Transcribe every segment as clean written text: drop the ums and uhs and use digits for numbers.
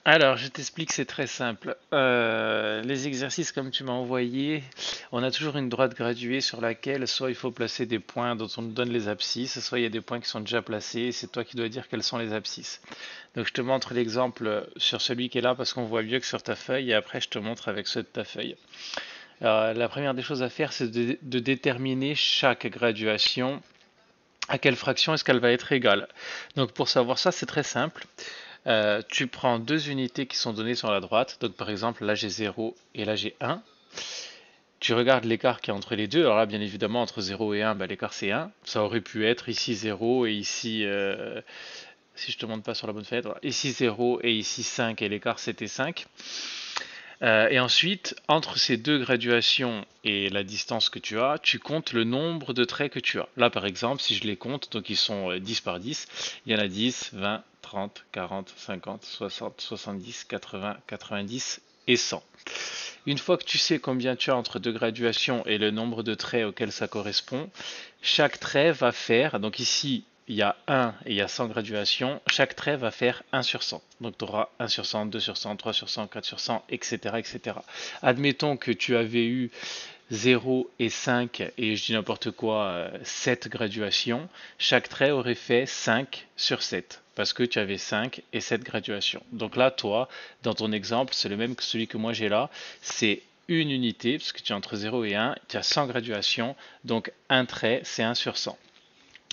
Alors, je t'explique, c'est très simple. Les exercices, comme tu m'as envoyé, on a toujours une droite graduée sur laquelle soit il faut placer des points dont on nous donne les abscisses, soit il y a des points qui sont déjà placés, et c'est toi qui dois dire quelles sont les abscisses. Donc, je te montre l'exemple sur celui qui est là parce qu'on voit mieux que sur ta feuille, et après, je te montre avec ceux de ta feuille. Alors, la première des choses à faire, c'est de déterminer chaque graduation, à quelle fraction est-ce qu'elle va être égale. Donc, pour savoir ça, c'est très simple. Tu prends deux unités qui sont données sur la droite. Donc par exemple, là j'ai 0 et là j'ai 1. Tu regardes l'écart qui est entre les deux. Alors là, bien évidemment, entre 0 et 1, bah, l'écart c'est 1. Ça aurait pu être ici 0 et ici, si je te montre pas sur la bonne fenêtre, ici 0 et ici 5 et l'écart c'était 5. Et ensuite, entre ces deux graduations et la distance que tu as, tu comptes le nombre de traits que tu as. Là, par exemple, si je les compte, donc ils sont 10 par 10, il y en a 10, 20, 30, 40, 50, 60, 70, 80, 90 et 100. Une fois que tu sais combien tu as entre deux graduations et le nombre de traits auxquels ça correspond, chaque trait va faire, donc ici il y a 1 et il y a 100 graduations, chaque trait va faire 1 sur 100. Donc tu auras 1 sur 100, 2 sur 100, 3 sur 100, 4 sur 100, etc. etc. Admettons que tu avais eu 0 et 5 et je dis n'importe quoi, 7 graduations, chaque trait aurait fait 5 sur 7 parce que tu avais 5 et 7 graduations. Donc là, toi, dans ton exemple, c'est le même que celui que moi j'ai là, c'est une unité, parce que tu as entre 0 et 1, tu as 100 graduations, donc un trait, c'est 1 sur 100.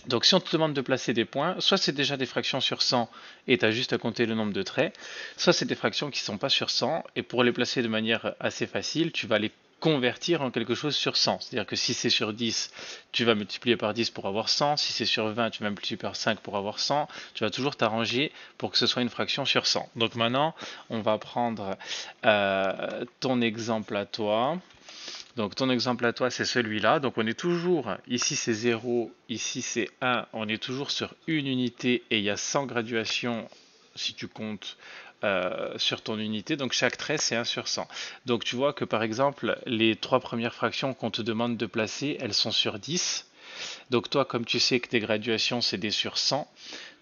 Donc si on te demande de placer des points, soit c'est déjà des fractions sur 100 et tu as juste à compter le nombre de traits, soit c'est des fractions qui ne sont pas sur 100 et pour les placer de manière assez facile, tu vas les convertir en quelque chose sur 100. C'est-à-dire que si c'est sur 10, tu vas multiplier par 10 pour avoir 100. Si c'est sur 20, tu vas multiplier par 5 pour avoir 100. Tu vas toujours t'arranger pour que ce soit une fraction sur 100. Donc maintenant, on va prendre ton exemple à toi. Donc ton exemple à toi, c'est celui-là. Donc on est toujours, ici c'est 0, ici c'est 1. On est toujours sur une unité et il y a 100 graduations si tu comptes sur ton unité. Donc chaque trait, c'est 1 sur 100. Donc tu vois que par exemple, les trois premières fractions qu'on te demande de placer, elles sont sur 10. Donc toi, comme tu sais que tes graduations, c'est des sur 100,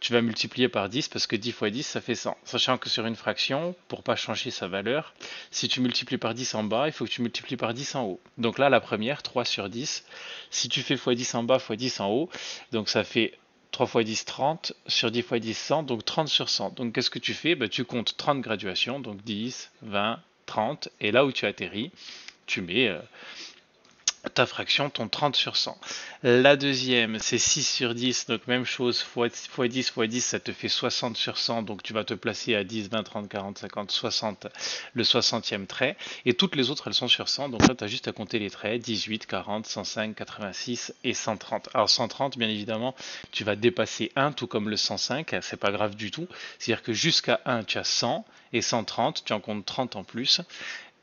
tu vas multiplier par 10 parce que 10 fois 10, ça fait 100. Sachant que sur une fraction, pour pas changer sa valeur, si tu multiplies par 10 en bas, il faut que tu multiplies par 10 en haut. Donc là, la première, 3 sur 10. Si tu fais x 10 en bas, x 10 en haut, donc ça fait 3 fois 10, 30, sur 10 fois 10, 100, donc 30 sur 100. Donc qu'est-ce que tu fais? Tu comptes 30 graduations, donc 10, 20, 30, et là où tu atterris, tu mets ta fraction, ton 30 sur 100. La deuxième, c'est 6 sur 10, donc même chose, fois 10 fois 10, ça te fait 60 sur 100, donc tu vas te placer à 10, 20, 30, 40, 50, 60, le 60e trait, et toutes les autres, elles sont sur 100, donc là, tu as juste à compter les traits, 18, 40, 105, 86 et 130. Alors 130, bien évidemment, tu vas dépasser 1, tout comme le 105, c'est pas grave du tout, c'est-à-dire que jusqu'à 1, tu as 100, et 130, tu en comptes 30 en plus,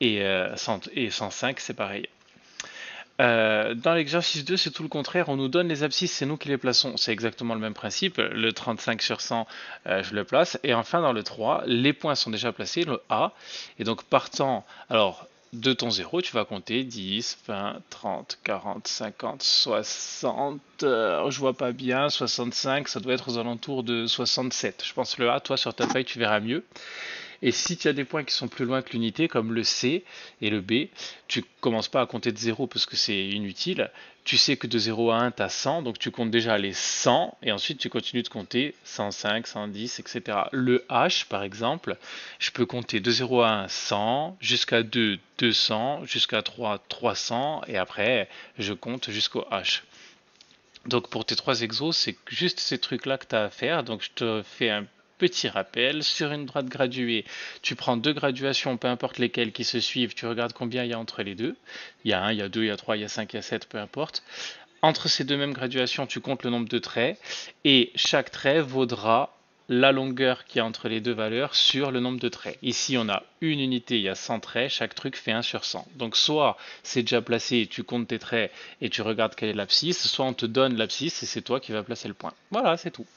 et 105, c'est pareil. Dans l'exercice 2, c'est tout le contraire. On nous donne les abscisses, c'est nous qui les plaçons. C'est exactement le même principe. Le 35 sur 100, je le place. Et enfin, dans le 3, les points sont déjà placés, le A. Et donc, partant alors, de ton 0, tu vas compter 10, 20, 30, 40, 50, 60. Je vois pas bien. 65, ça doit être aux alentours de 67. Je pense le A, toi, sur ta feuille, tu verras mieux. Et si tu as des points qui sont plus loin que l'unité, comme le C et le B, tu commences pas à compter de 0 parce que c'est inutile. Tu sais que de 0 à 1, tu as 100, donc tu comptes déjà les 100, et ensuite tu continues de compter 105, 110, etc. Le H, par exemple, je peux compter de 0 à 1, 100, jusqu'à 2, 200, jusqu'à 3, 300, et après, je compte jusqu'au H. Donc pour tes trois exos, c'est juste ces trucs-là que tu as à faire. Donc je te fais un petit rappel. Sur une droite graduée, tu prends deux graduations, peu importe lesquelles qui se suivent, tu regardes combien il y a entre les deux. Il y a 1, il y a 2, il y a 3, il y a 5, il y a 7, peu importe. Entre ces deux mêmes graduations, tu comptes le nombre de traits et chaque trait vaudra la longueur qui est entre les deux valeurs sur le nombre de traits. Ici, on a une unité, il y a 100 traits, chaque truc fait 1 sur 100. Donc soit c'est déjà placé, tu comptes tes traits et tu regardes quelle est l'abscisse, soit on te donne l'abscisse et c'est toi qui vas placer le point. Voilà, c'est tout.